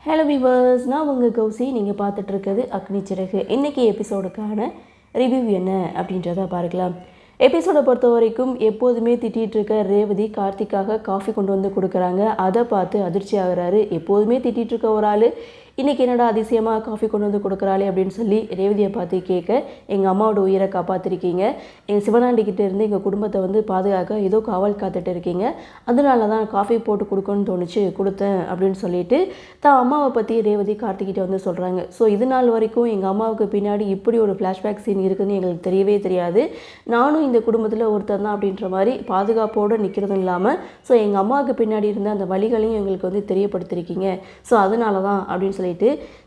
Hello viewers, நான் உங்கள் கௌசி. நீங்கள் பார்த்துட்ருக்கிறது அக்னி சிறகு. இன்றைக்கி எபிசோடுக்கான ரிவ்யூ என்ன அப்படின்றத பார்க்கலாம். எபிசோடை பொறுத்த வரைக்கும் எப்போதுமே திட்டிகிட்டு இருக்க ரேவதி கார்த்திக்காக காஃபி கொண்டு வந்து கொடுக்குறாங்க. அதை பார்த்து அதிர்ச்சி ஆகிறாரு. எப்போதுமே திட்டிகிட்டு இருக்க ஒரு ஆள் இன்றைக்கி என்னடா அதிசயமாக காஃபி கொண்டு வந்து கொடுக்குறாளே அப்படின்னு சொல்லி ரேவதியை பார்த்து கேட்க, எங்கள் அம்மாவோட உயிரை காப்பாற்றிருக்கீங்க, எங்கள் சிவனாண்டிக்கிட்ட இருந்து எங்கள் குடும்பத்தை வந்து பாதுகாக்க ஏதோ காவல் காத்துட்டு இருக்கீங்க, அதனால தான் காஃபி போட்டு கொடுக்கணும்னு தோணுச்சு கொடுத்தேன் அப்படின்னு சொல்லிட்டு தான் அம்மாவை பற்றி ரேவதி கார்த்திக்கிட்ட வந்து சொல்கிறாங்க. ஸோ இது நாள் வரைக்கும் எங்கள் அம்மாவுக்கு பின்னாடி இப்படி ஒரு ஃப்ளாஷ்பேக் சீன் இருக்குதுன்னு எங்களுக்கு தெரியவே தெரியாது, நானும் இந்த குடும்பத்தில் ஒருத்தர் தான் அப்படின்ற மாதிரி பாதுகாப்போடு நிற்கிறதும் இல்லாமல் ஸோ எங்கள் அம்மாவுக்கு பின்னாடி இருந்த அந்த வழிகளையும் எங்களுக்கு வந்து தெரியப்படுத்திருக்கீங்க, ஸோ அதனால தான் அப்படின்னு சொல்லிட்டு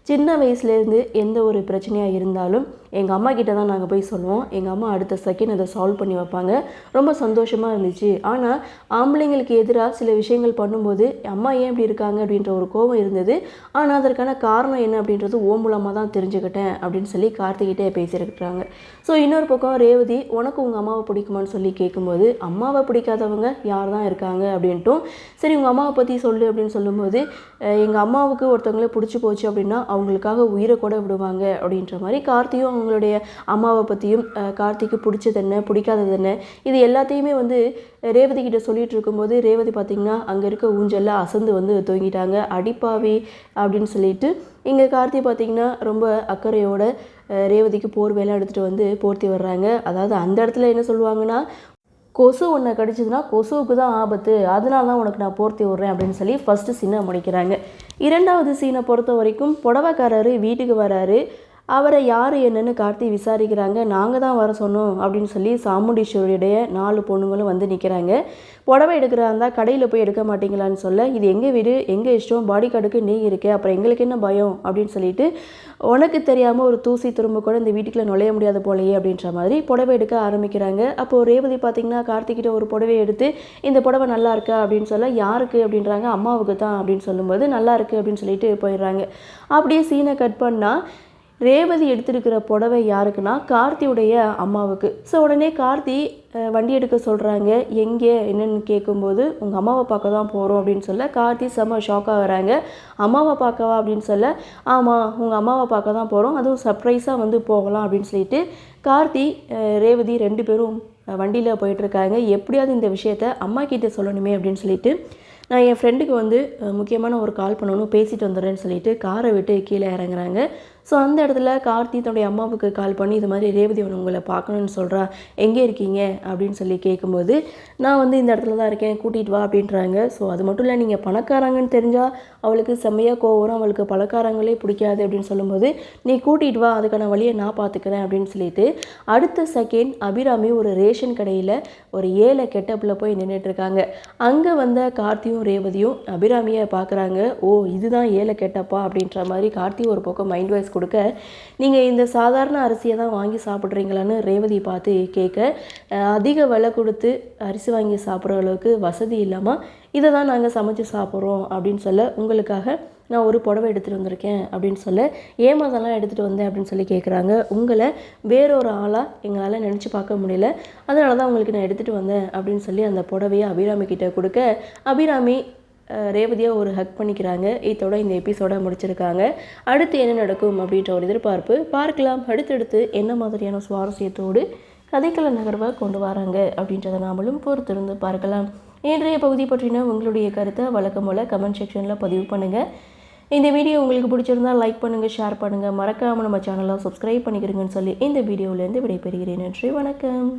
சின்ன வயசுலேருந்து எந்த ஒரு பிரச்சனையாக இருந்தாலும் எங்கள் அம்மா கிட்ட தான் நாங்கள் போய் சொல்லுவோம். எங்கள் அம்மா அடுத்த செகண்ட் அதை சால்வ் பண்ணி வைப்பாங்க. ரொம்ப சந்தோஷமாக இருந்துச்சு. ஆனால் ஆம்பளைங்களுக்கு எதிராக சில விஷயங்கள் பண்ணும்போது அம்மா ஏன் இப்படி இருக்காங்க அப்படின்ற ஒரு கோபம் இருந்தது. ஆனால் அதற்கான காரணம் என்ன அப்படின்றது ஓ மூலமாக தான் தெரிஞ்சுக்கிட்டேன் அப்படின்னு சொல்லி கார்த்திகிட்டே பேசியிருக்கிறாங்க. ஸோ இன்னொரு பக்கம் ரேவதி, உனக்கு உங்கள் அம்மாவை பிடிக்குமான்னு சொல்லி கேட்கும்போது அம்மாவை பிடிக்காதவங்க யார் தான் இருக்காங்க அப்படின்ட்டும், சரி உங்கள் அம்மாவை பற்றி சொல்லு அப்படின்னு சொல்லும்போது எங்கள் அம்மாவுக்கு ஒருத்தவங்களே பிடிச்சி போச்சு அப்படின்னா அவங்களுக்காக உயிரை கூட விடுவாங்க அப்படின்ற மாதிரி கார்த்தியும் அவங்களுடைய அம்மாவை பற்றியும் கார்த்திக்கு பிடிச்சது என்ன பிடிக்காதது என்ன இது எல்லாத்தையுமே வந்து ரேவதி கிட்ட சொல்லிட்டு இருக்கும்போது ரேவதி பார்த்திங்கன்னா அங்கே இருக்க ஊஞ்சலில் அசந்து வந்து தூங்கிட்டாங்க. அடிப்பாவி அப்படின்னு சொல்லிட்டு இங்கே கார்த்தி பார்த்திங்கன்னா ரொம்ப அக்கறையோட ரேவதிக்கு போர்வையெல்லாம் எடுத்துகிட்டு வந்து போர்த்தி வர்றாங்க. அதாவது அந்த இடத்துல என்ன சொல்லுவாங்கன்னா, கொசு ஒன்றை கடிச்சதுன்னா கொசுவுக்கு தான் ஆபத்து, அதனால தான் உனக்கு நான் போர்த்தி விட்றேன் அப்படின்னு சொல்லி ஃபஸ்ட்டு சீனை முடிக்கிறாங்க. இரண்டாவது சீனை பொறுத்த வரைக்கும் புடவைக்காரரு வீட்டுக்கு வராரு. அவரை யார் என்னன்னு கார்த்தி விசாரிக்கிறாங்க. நாங்கள் தான் வர சொன்னோம் அப்படின்னு சொல்லி சாமுண்டீஸ்வரியுடைய 4 பொண்ணுங்களும் வந்து நிற்கிறாங்க. புடவை எடுக்கிறா இருந்தால் கடையில் போய் எடுக்க மாட்டீங்களான்னு சொல்ல, இது எங்கள் வீடு எங்கள் இஷ்டம், பாடி கார்டுக்கு நீ இருக்கே, அப்புறம் எங்களுக்கு என்ன பயம் அப்படின்னு சொல்லிட்டு, உனக்கு தெரியாமல் ஒரு தூசி திரும்ப கூட இந்த வீட்டுக்குள்ளே நுழைய முடியாத போலையே அப்படின்ற மாதிரி புடவை எடுக்க ஆரம்பிக்கிறாங்க. அப்போது ரேவதி பார்த்திங்கன்னா கார்த்திகிட்ட ஒரு புடவை எடுத்து, இந்த புடவை நல்லா இருக்கா அப்படின்னு சொல்ல, யாருக்கு அப்படின்றாங்க, அம்மாவுக்கு தான் அப்படின்னு சொல்லும்போது நல்லா இருக்குது அப்படின்னு சொல்லிட்டு போயிடுறாங்க. அப்படியே சீனை கட் பண்ணால் ரேவதி எடுத்திருக்கிற புடவை யாருக்குன்னா கார்த்தியுடைய அம்மாவுக்கு. ஸோ உடனே கார்த்தி வண்டி எடுக்க சொல்கிறாங்க. எங்கே என்னென்னு கேட்கும்போது உங்கள் அம்மாவை பார்க்க தான் போகிறோம் அப்படின்னு சொல்ல கார்த்தி செம்ம ஷாக்காக வராங்க. அம்மாவை பார்க்கவா அப்படின்னு சொல்ல, ஆமாம் உங்கள் அம்மாவை பார்க்க தான் போகிறோம், அதுவும் சர்ப்ரைஸாக வந்து போகலாம் அப்படின்னு சொல்லிட்டு கார்த்தி ரேவதி 2 பேரும் வண்டியில் போயிட்டுருக்காங்க. எப்படியாவது இந்த விஷயத்த அம்மா கிட்டே சொல்லணுமே அப்படின்னு சொல்லிட்டு, நான் என் ஃப்ரெண்டுக்கு வந்து முக்கியமான ஒரு கால் பண்ணணும், பேசிட்டு வந்துடுறேன்னு சொல்லிட்டு காரை விட்டு கீழே இறங்குறாங்க. ஸோ அந்த இடத்துல கார்த்தி தன்னுடைய அம்மாவுக்கு கால் பண்ணி இது மாதிரி ரேவதி உங்களை பார்க்கணுன்னு சொல்கிறா, எங்கே இருக்கீங்க அப்படின்னு சொல்லி கேட்கும்போது, நான் வந்து இந்த இடத்துல தான் இருக்கேன், கூட்டிகிட்டு வா அப்படின்றாங்க. ஸோ அது மட்டும் இல்லை, நீங்கள் பணக்காரங்கன்னு தெரிஞ்சால் அவளுக்கு செம்மையாக கோவம், அவளுக்கு பணக்காரங்களே பிடிக்காது அப்படின்னு சொல்லும்போது, நீ கூட்டிகிட்டு வா, அதுக்கான வழியை நான் பார்த்துக்கிறேன் அப்படின்னு சொல்லிட்டு அடுத்த செகண்ட் அபிராமி ஒரு ரேஷன் கடையில் ஒரு ஏழை கெட்டப்பில் போய் நின்றுட்டுருக்காங்க. அங்கே வந்த கார்த்தியும் ரேவதியும் அபிராமியை பார்க்குறாங்க. ஓ இதுதான் ஏழை கெட்டப்பா அப்படின்ற மாதிரி கார்த்தி ஒரு பக்கம் மைண்ட் வாய்ஸ் கொடுக்க, நீங்கள் இந்த சாதாரண அரிசியை தான் வாங்கி சாப்பிட்றீங்களான்னு ரேவதி பார்த்து கேட்க, அதிக விலை கொடுத்து அரிசி வாங்கி சாப்பிட்ற அளவுக்கு வசதி இல்லாமல் இதை தான் நாங்கள் சமைச்சு சாப்பிட்றோம் அப்படின்னு சொல்ல, உங்களுக்காக நான் ஒரு புடவை எடுத்துகிட்டு வந்திருக்கேன் அப்படின்னு சொல்ல, ஏமா அதெல்லாம் எடுத்துகிட்டு வந்தேன் அப்படின்னு சொல்லி கேட்குறாங்க. உங்களை வேறொரு ஆளாக எங்களால் நினச்சி பார்க்க முடியல, அதனால தான் உங்களுக்கு நான் எடுத்துகிட்டு வந்தேன் அப்படின்னு சொல்லி அந்த புடவையை அபிராமி கிட்டே கொடுக்க, அபிராமி ரேவதியாக ஒரு ஹக் பண்ணிக்கிறாங்க. இதோட இந்த எபிசோட முடிச்சிருக்காங்க. அடுத்து என்ன நடக்கும் அப்படின்ற ஒரு எதிர்பார்ப்பு பார்க்கலாம். அடுத்தடுத்து என்ன மாதிரியான சுவாரஸ்யத்தோடு கதைக்கள நகர்வை கொண்டு வராங்க அப்படின்றத நாமளும் பொறுத்திருந்து பார்க்கலாம். இன்றைய பகுதி பற்றின உங்களுடைய கருத்தை வழக்கம் போல் கமெண்ட் செக்ஷனில் பதிவு பண்ணுங்கள். இந்த வீடியோ உங்களுக்கு பிடிச்சிருந்தால் லைக் பண்ணுங்கள், ஷேர் பண்ணுங்கள், மறக்காமல் நம்ம சேனலை சப்ஸ்கிரைப் பண்ணிக்கிறீங்கன்னு சொல்லி இந்த வீடியோவிலேருந்து விடைபெறுகிறேன். நன்றி, வணக்கம்.